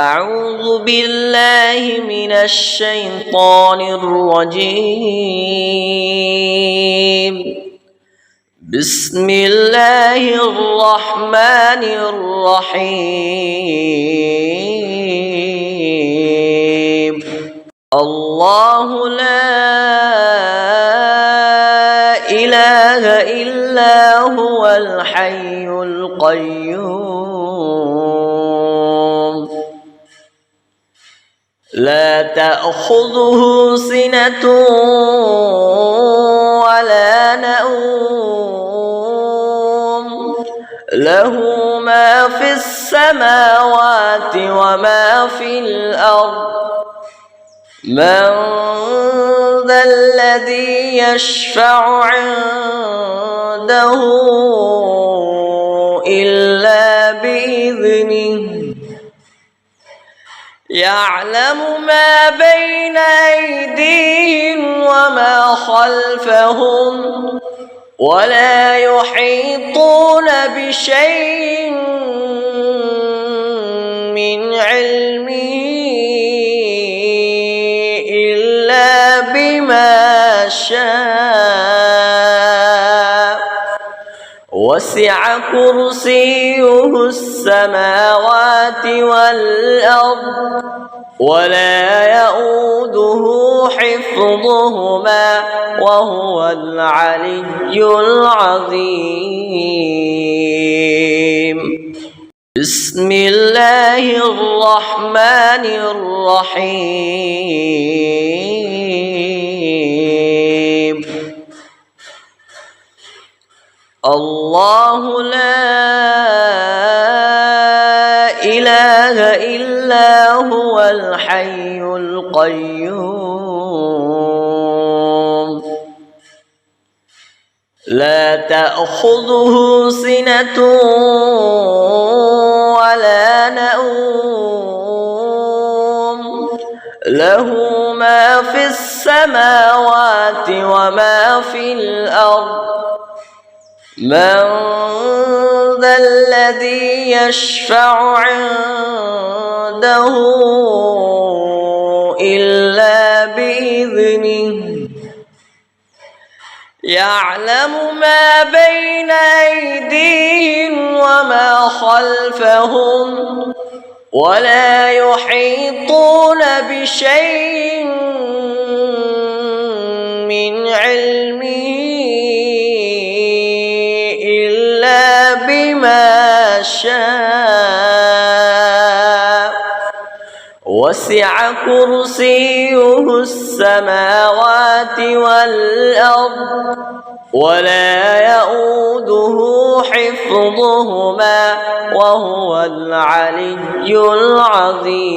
أعوذ بالله من الشيطان الرجيم. بسم الله الرحمن الرحيم. الله لا إله إلا هو الحي القيوم لا تأخذه سنة ولا نوم له ما في السماوات وما في الأرض من ذا الذي يشفع عنده إلا بإذنه يعلم ما بين أيديهم وما خلفهم ولا يحيطون بشيء من علمه إلا بما شاء وسع كرسيه السماوات والأرض ولا يؤوده حفظهما وهو العلي العظيم. بسم الله الرحمن الرحيم. الله لا إله إلا هو الحي القيوم لا تأخذه سنة ولا نوم له ما في السماوات وما في الأرض من ذا الذي يشفع عنده إلا بإذنه يعلم ما بين أيديهم وما خلفهم ولا يحيطون بشيء من علمه إلا بما شاء وسع كرسيه السماوات والأرض ولا يؤوده حفظهما وهو العلي العظيم.